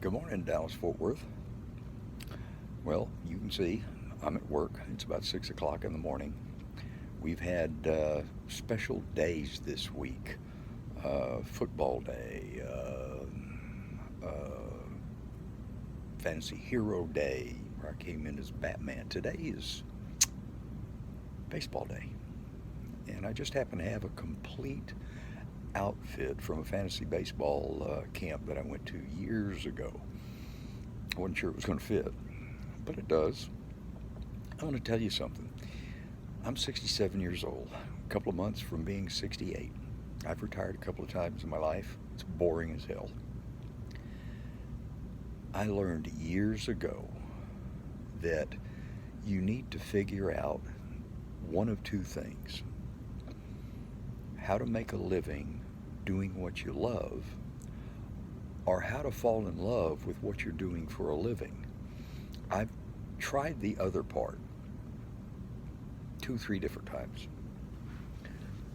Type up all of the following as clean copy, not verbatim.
Good morning, Dallas Fort Worth. Well, you can see I'm at work. It's about 6 o'clock in the morning. We've had special days this week. Football day, Fantasy Hero Day, where I came in as Batman. Today is baseball day. And I just happen to have a complete outfit from a fantasy baseball camp that I went to years ago. I wasn't sure it was going to fit, but it does. I want to tell you something. I'm 67 years old, a couple of months from being 68. I've retired a couple of times in my life. It's boring as hell. I learned years ago that you need to figure out one of two things: how to make a living doing what you love, or how to fall in love with what you're doing for a living. I've tried the other part 2, 3 different times.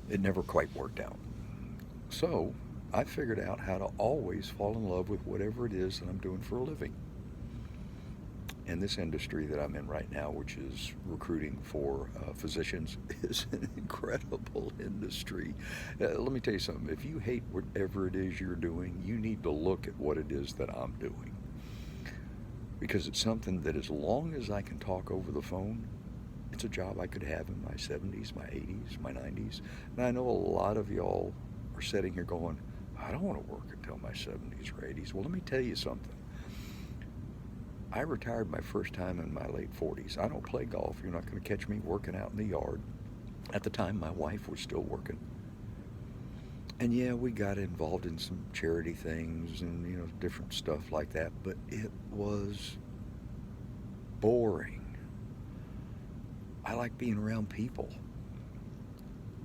It never quite worked out. So I figured out how to always fall in love with whatever it is that I'm doing for a living. And this industry that I'm in right now, which is recruiting for physicians, is an incredible industry. Let me tell you something. If you hate whatever it is you're doing, you need to look at what it is that I'm doing. Because it's something that, as long as I can talk over the phone, it's a job I could have in my 70s, my 80s, my 90s. And I know a lot of y'all are sitting here going, I don't want to work until my 70s or 80s. Well, let me tell you something. I retired my first time in my late 40s. I don't play golf. You're not going to catch me working out in the yard. At the time, my wife was still working. And yeah, we got involved in some charity things and, different stuff like that, but it was boring. I like being around people.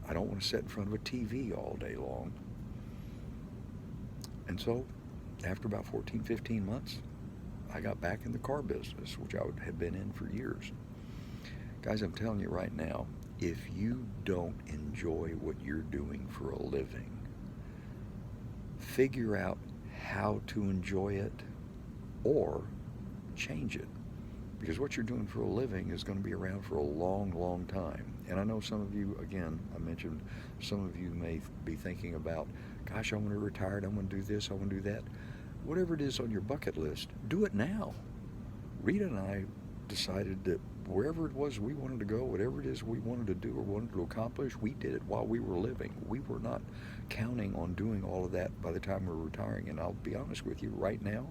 I don't want to sit in front of a TV all day long. And so, after about 14, 15 months, I got back in the car business, which I had been in for years. Guys, I'm telling you right now, if you don't enjoy what you're doing for a living, figure out how to enjoy it or change it. Because what you're doing for a living is going to be around for a long, long time. And I know some of you, again, I mentioned some of you may be thinking about, gosh, I want to retire, I want to do this, I want to do that. Whatever it is on your bucket list, do it now. Rita and I decided that wherever it was we wanted to go, whatever it is we wanted to do or wanted to accomplish, we did it while we were living. We were not counting on doing all of that by the time we were retiring. And I'll be honest with you, right now,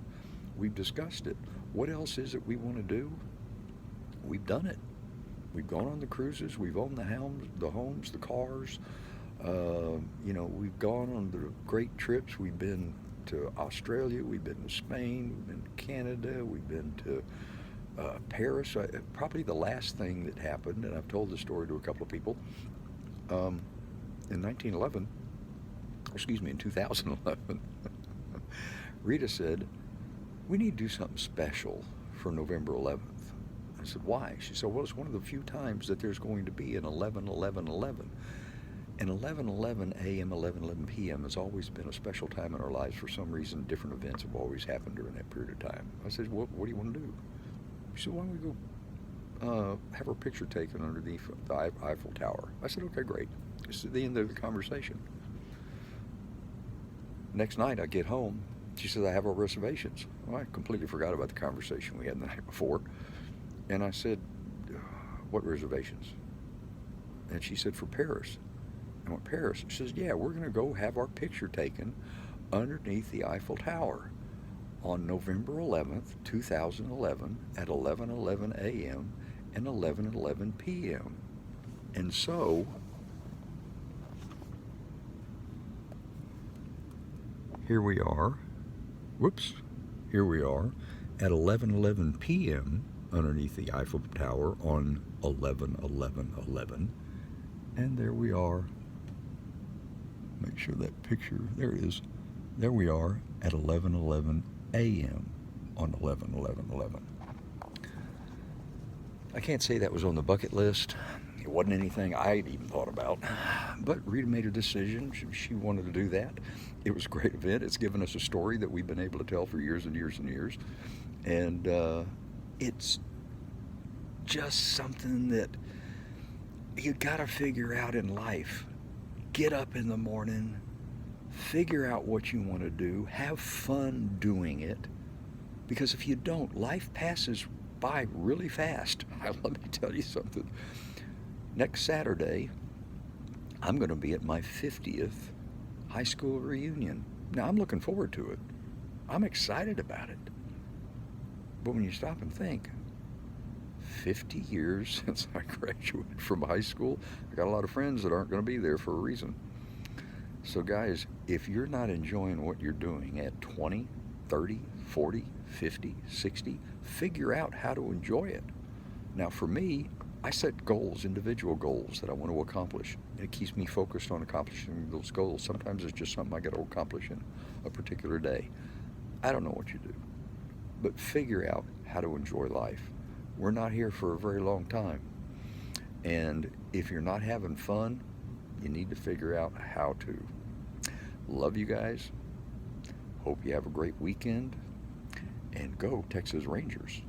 we've discussed it. What else is it we want to do? We've done it. We've gone on the cruises. We've owned the homes, the cars. We've gone on the great trips. We've been to Australia. We've been to Spain. We've been to Canada. We've been to Paris. Probably the last thing that happened, and I've told this story to a couple of people, in 2011, Rita said, we need to do something special for November 11th. I said, why? She said, well, it's one of the few times that there's going to be an 11-11-11. And 11:11 a.m., 11:11 p.m. has always been a special time in our lives. For some reason, different events have always happened during that period of time. I said, what do you want to do? She said, why don't we go have our picture taken underneath the Eiffel Tower? I said, okay, great. This is the end of the conversation. Next night, I get home. She says, I have our reservations. Well, I completely forgot about the conversation we had the night before. And I said, what reservations? And she said, for Paris. I went, Paris? She says, yeah, we're going to go have our picture taken underneath the Eiffel Tower on November 11th, 2011 at 11:11 a.m. and 11:11 p.m. And so, here we are at 11:11 p.m. underneath the Eiffel Tower on 11/11/11, and there we are. Make sure that picture, there it is. There we are at 11:11 a.m. on 11/11/11. I can't say that was on the bucket list. It wasn't anything I'd even thought about. But Rita made a decision. She wanted to do that. It was a great event. It's given us a story that we've been able to tell for years and years and years. And it's just something that you got to figure out in life. Get up in the morning, figure out what you want to do, have fun doing it. Because if you don't, life passes by really fast. Let me tell you something. Next Saturday, I'm going to be at my 50th high school reunion. Now, I'm looking forward to it. I'm excited about it. But when you stop and think, 50 years since I graduated from high school, I got a lot of friends that aren't going to be there for a reason. So guys, if you're not enjoying what you're doing at 20, 30, 40, 50, 60, figure out how to enjoy it. Now for me, I set goals, individual goals that I want to accomplish. And it keeps me focused on accomplishing those goals. Sometimes it's just something I got to accomplish in a particular day. I don't know what you do, but figure out how to enjoy life. We're not here for a very long time. And if you're not having fun, you need to figure out how to. Love you guys. Hope you have a great weekend. And go Texas Rangers.